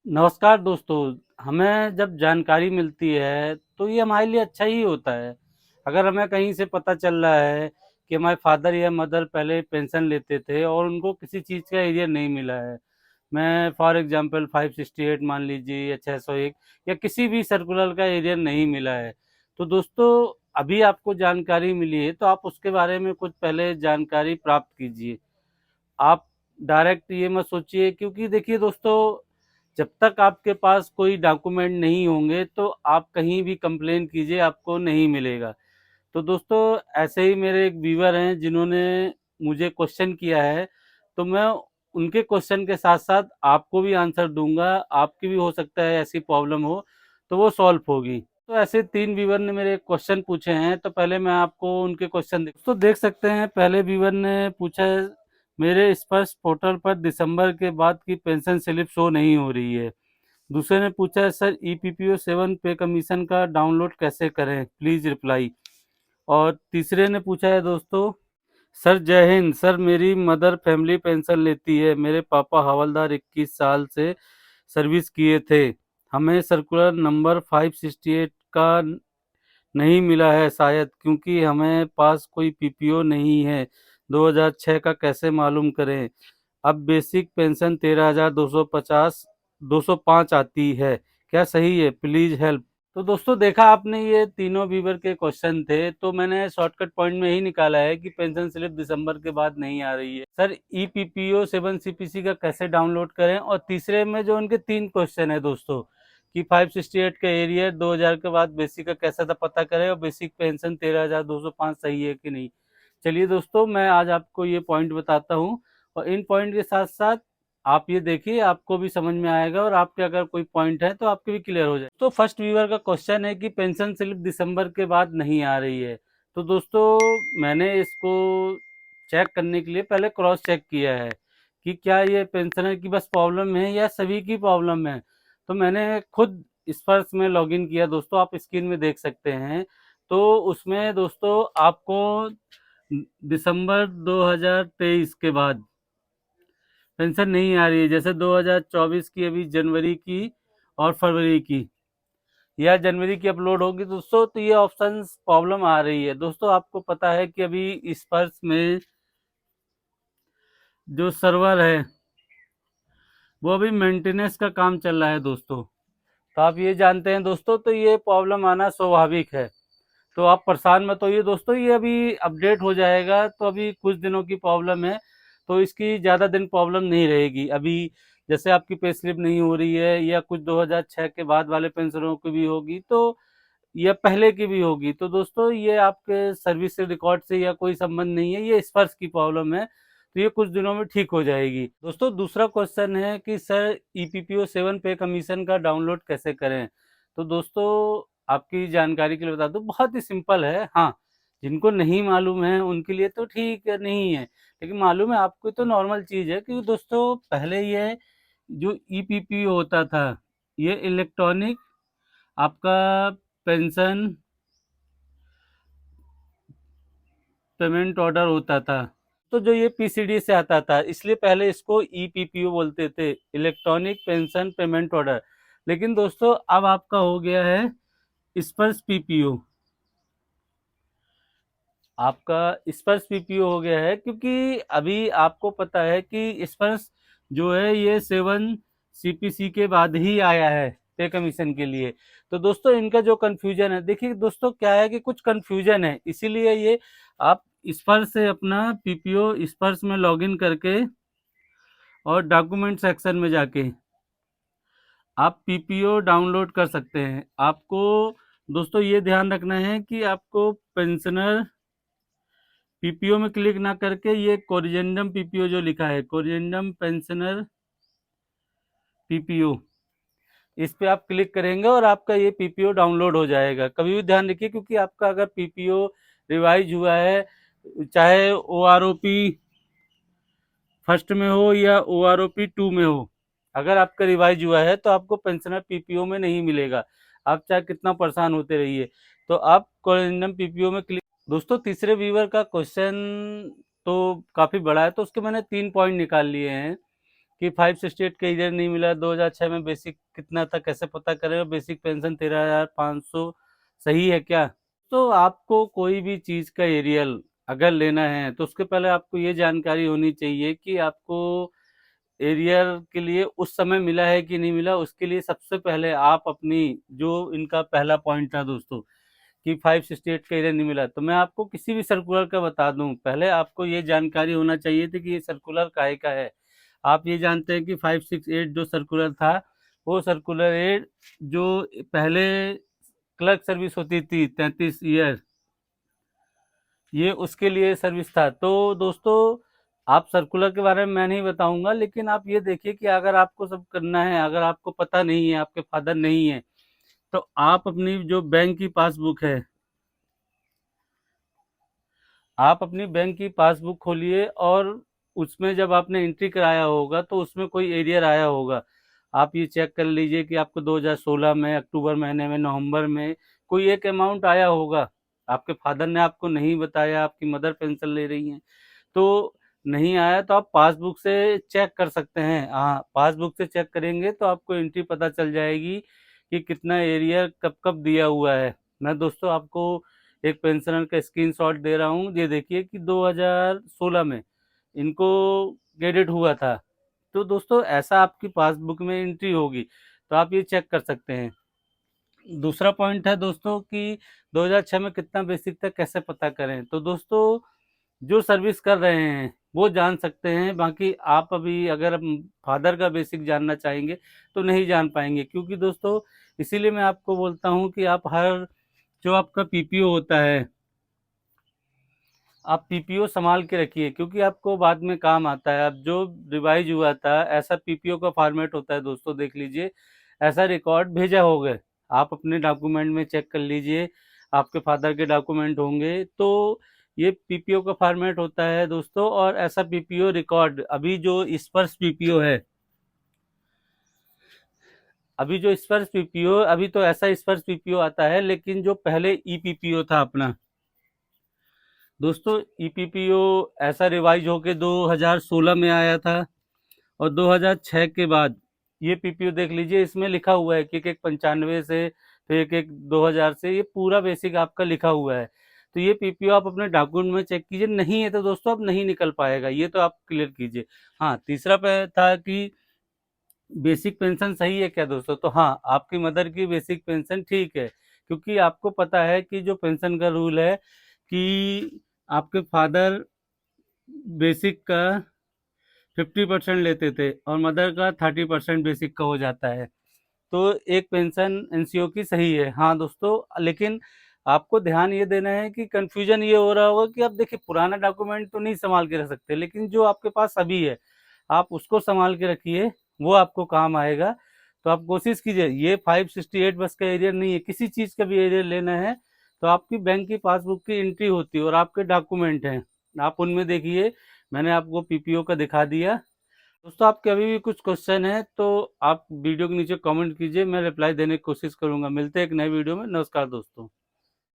नमस्कार दोस्तों। हमें जब जानकारी मिलती है तो ये हमारे लिए अच्छा ही होता है। अगर हमें कहीं से पता चल रहा है कि हमारे फादर या मदर पहले पेंशन लेते थे और उनको किसी चीज़ का एरियर नहीं मिला है, मैं फॉर एग्जांपल 568 मान लीजिए या 601 या किसी भी सर्कुलर का एरियर नहीं मिला है, तो दोस्तों अभी आपको जानकारी मिली है तो आप उसके बारे में कुछ पहले जानकारी प्राप्त कीजिए। आप डायरेक्ट ये मत सोचिए, क्योंकि देखिए दोस्तों, जब तक आपके पास कोई डॉक्यूमेंट नहीं होंगे तो आप कहीं भी कंप्लेन कीजिए, आपको नहीं मिलेगा। तो दोस्तों, ऐसे ही मेरे एक व्यूअर हैं जिन्होंने मुझे क्वेश्चन किया है, तो मैं उनके क्वेश्चन के साथ साथ आपको भी आंसर दूंगा। आपकी भी हो सकता है ऐसी प्रॉब्लम हो तो वो सॉल्व होगी। तो ऐसे 3 व्यूअर ने मेरे क्वेश्चन पूछे हैं, तो पहले मैं आपको उनके क्वेश्चन तो देख सकते हैं। पहले व्यूअर ने पूछा है, मेरे स्पर्श पोर्टल पर दिसंबर के बाद की पेंशन स्लिप शो नहीं हो रही है। दूसरे ने पूछा है, सर ईपीपीओ 7 पे कमीशन का डाउनलोड कैसे करें, प्लीज रिप्लाई। और तीसरे ने पूछा है दोस्तों, सर जय हिंद सर, मेरी मदर फैमिली पेंशन लेती है, मेरे पापा हवलदार 21 साल से सर्विस किए थे, हमें सर्कुलर नंबर 568 का नहीं मिला है शायद, क्योंकि हमें पास कोई पीपीओ नहीं है। 2006 का कैसे मालूम करें? अब बेसिक पेंशन 13,250 205 आती है, क्या सही है? Please help. तो दोस्तों, देखा आपने, ये तीनों व्यूवर के क्वेश्चन थे, तो मैंने शॉर्टकट पॉइंट में ही निकाला है कि पेंशन स्लिप दिसंबर के बाद नहीं आ रही है। सर ईपीपीओ 7 सीपीसी का कैसे डाउनलोड करें, और तीसरे में जो उनके 3 क्वेश्चन है दोस्तों, कि 568 का एरियर 2000 के बाद बेसिक का कैसा था पता करें, और बेसिक पेंशन 13,205 सही है कि नहीं। चलिए दोस्तों, मैं आज आपको ये पॉइंट बताता हूँ, और इन पॉइंट के साथ साथ आप ये देखिए, आपको भी समझ में आएगा, और आपके अगर कोई पॉइंट है तो आपके भी क्लियर हो जाए। तो फर्स्ट व्यूअर का क्वेश्चन है कि पेंशन स्लिप दिसंबर के बाद नहीं आ रही है। तो दोस्तों, मैंने इसको चेक करने के लिए पहले क्रॉस चेक किया है कि क्या ये पेंशनर की बस प्रॉब्लम है या सभी की प्रॉब्लम है। तो मैंने खुद स्पर्श में लॉगिन किया दोस्तों, आप स्क्रीन में देख सकते हैं। तो उसमें दोस्तों आपको दिसंबर 2023 के बाद पेंशन नहीं आ रही है, जैसे 2024 की अभी जनवरी की और फरवरी की, या जनवरी की अपलोड होगी दोस्तों, तो ये ऑप्शन प्रॉब्लम आ रही है। दोस्तों, आपको पता है कि अभी स्पर्श में जो सर्वर है वो अभी मेंटेनेंस का काम चल रहा है दोस्तों। तो आप ये जानते हैं दोस्तों, तो ये प्रॉब्लम आना स्वाभाविक है। तो आप परेशान मत होइए दोस्तों, ये अभी अपडेट हो जाएगा, तो अभी कुछ दिनों की प्रॉब्लम है, तो इसकी ज़्यादा दिन प्रॉब्लम नहीं रहेगी। अभी जैसे आपकी पे स्लिप नहीं हो रही है, या कुछ 2006 के बाद वाले पेंशनरों की भी होगी, तो या पहले की भी होगी, तो दोस्तों ये आपके सर्विस से रिकॉर्ड से या कोई संबंध नहीं है, ये स्पर्श की प्रॉब्लम है, तो ये कुछ दिनों में ठीक हो जाएगी। दोस्तों, दूसरा क्वेश्चन है कि सर ईपीपीओ 7 पे कमीशन का डाउनलोड कैसे करें। तो दोस्तों, आपकी जानकारी के लिए बता दूं, बहुत ही सिंपल है। हाँ, जिनको नहीं मालूम है उनके लिए तो ठीक है, नहीं है, लेकिन मालूम है आपको तो नॉर्मल चीज़ है। क्योंकि दोस्तों, पहले ये जो ईपीपीओ होता था, ये इलेक्ट्रॉनिक आपका पेंशन पेमेंट ऑर्डर होता था। तो जो ये पीसीडी से आता था, इसलिए पहले इसको ईपीपीओ बोलते थे, इलेक्ट्रॉनिक पेंशन पेमेंट ऑर्डर। लेकिन दोस्तों, अब आपका हो गया है स्पर्श पीपीओ। आपका स्पर्श पीपीओ हो गया है, क्योंकि अभी आपको पता है कि स्पर्श जो है ये 7 सीपीसी के बाद ही आया है पे कमीशन के लिए। तो दोस्तों, इनका जो कंफ्यूजन है, देखिए दोस्तों, क्या है कि कुछ कंफ्यूजन है, इसीलिए ये आप स्पर्श से अपना पीपीओ स्पर्श में लॉगिन करके और डॉक्यूमेंट सेक्शन में जाके आप पीपीओ डाउनलोड कर सकते हैं। आपको दोस्तों ये ध्यान रखना है कि आपको पेंशनर पीपीओ में क्लिक ना करके ये कोरिजेंडम पीपीओ जो लिखा है, कोरिजेंडम पेंशनर पीपीओ, इस पे आप क्लिक करेंगे और आपका ये पीपीओ डाउनलोड हो जाएगा। कभी भी ध्यान रखिए, क्योंकि आपका अगर पीपीओ रिवाइज हुआ है, चाहे ओआरओपी फर्स्ट में हो या ओआरओपी 2 में हो, अगर आपका रिवाइज हुआ है तो आपको पेंशनर पीपीओ में नहीं मिलेगा, आप चाहे कितना परेशान होते रहिए। तो आप कोरिजेंडम पीपीओ में क्लिक। दोस्तों, तीसरे व्यूवर का क्वेश्चन तो काफ़ी बड़ा है, तो उसके मैंने 3 पॉइंट निकाल लिए हैं कि 568 का एरियर नहीं मिला, 2006 में बेसिक कितना था कैसे पता करें, बेसिक पेंशन 13,500 सही है क्या। तो आपको कोई भी चीज़ का एरियल अगर लेना है तो उसके पहले आपको ये जानकारी होनी चाहिए कि आपको एरियर के लिए उस समय मिला है कि नहीं मिला। उसके लिए सबसे पहले आप अपनी, जो इनका पहला पॉइंट था दोस्तों कि 568 का एरियर नहीं मिला, तो मैं आपको किसी भी सर्कुलर का बता दूं, पहले आपको ये जानकारी होना चाहिए थी कि ये सर्कुलर काहे का है। आप ये जानते हैं कि 568 जो सर्कुलर था, वो सर्कुलर 8 जो पहले क्लर्क सर्विस होती थी 33 ईयर, ये उसके लिए सर्विस था। तो दोस्तों आप सर्कुलर के बारे में मैं नहीं बताऊंगा, लेकिन आप ये देखिए कि अगर आपको सब करना है, अगर आपको पता नहीं है, आपके फादर नहीं है, तो आप अपनी जो बैंक की पासबुक है, आप अपनी बैंक की पासबुक खोलिए और उसमें जब आपने एंट्री कराया होगा तो उसमें कोई एरियर आया होगा। आप ये चेक कर लीजिए कि आपको 2016 में अक्टूबर महीने में, नवंबर में कोई एक अमाउंट आया होगा। आपके फादर ने आपको नहीं बताया, आपकी मदर पेंशन ले रही हैं, तो नहीं आया तो आप पासबुक से चेक कर सकते हैं। हाँ, पासबुक से चेक करेंगे तो आपको एंट्री पता चल जाएगी कि कितना एरियर कब कब दिया हुआ है। मैं दोस्तों आपको एक पेंशनर का स्क्रीनशॉट दे रहा हूँ, ये देखिए कि 2016 में इनको क्रेडिट हुआ था। तो दोस्तों ऐसा आपकी पासबुक में एंट्री होगी, तो आप ये चेक कर सकते हैं। दूसरा पॉइंट है दोस्तों कि 2006 में कितना बेसिक था कैसे पता करें। तो दोस्तों जो सर्विस कर रहे हैं वो जान सकते हैं, बाकी आप अभी अगर फादर का बेसिक जानना चाहेंगे तो नहीं जान पाएंगे, क्योंकि दोस्तों इसीलिए मैं आपको बोलता हूँ कि आप हर, जो आपका पीपीओ होता है, आप पीपीओ संभाल के रखिए, क्योंकि आपको बाद में काम आता है। अब जो रिवाइज हुआ था, ऐसा पीपीओ का फॉर्मेट होता है दोस्तों, देख लीजिए ऐसा रिकॉर्ड भेजा होगा, आप अपने डॉक्यूमेंट में चेक कर लीजिए, आपके फादर के डॉक्यूमेंट होंगे, तो ये पीपीओ का फॉर्मेट होता है दोस्तों। और ऐसा पीपीओ रिकॉर्ड, अभी जो स्पर्श पीपीओ है, अभी जो स्पर्श पीपीओ, अभी तो ऐसा स्पर्श पीपीओ आता है, लेकिन जो पहले ईपीपीओ था अपना दोस्तों, ईपीपीओ ऐसा रिवाइज होके 2016 में आया था। और 2006 के बाद ये पीपीओ देख लीजिए, इसमें लिखा हुआ है कि एक 95 से, फिर एक 2000 से, ये पूरा बेसिक आपका लिखा हुआ है। तो ये पीपीओ आप अपने डॉक्यूमेंट में चेक कीजिए, नहीं है तो दोस्तों अब नहीं निकल पाएगा, ये तो आप क्लियर कीजिए। हाँ, तीसरा पे था कि बेसिक पेंशन सही है क्या दोस्तों। तो हाँ, आपकी मदर की बेसिक पेंशन ठीक है, क्योंकि आपको पता है कि जो पेंशन का रूल है कि आपके फादर बेसिक का 50% लेते थे और मदर का 30% बेसिक का हो जाता है, तो एक पेंशन एनसीओ की सही है। हाँ दोस्तों, लेकिन आपको ध्यान ये देना है कि कंफ्यूजन ये हो रहा होगा कि आप देखिए पुराना डॉक्यूमेंट तो नहीं संभाल के रख सकते, लेकिन जो आपके पास अभी है आप उसको संभाल के रखिए, वो आपको काम आएगा। तो आप कोशिश कीजिए, ये 568 बस का एरियर नहीं है, किसी चीज़ का भी एरियर लेना है तो आपकी बैंक की पासबुक की एंट्री होती है और आपके डॉक्यूमेंट हैं, आप उनमें देखिए। मैंने आपको पीपीओ का दिखा दिया। दोस्तों आपके अभी भी कुछ क्वेश्चन है तो आप वीडियो के नीचे कमेंट कीजिए, मैं रिप्लाई देने की कोशिश करूंगा। मिलते हैं एक नए वीडियो में। नमस्कार दोस्तों।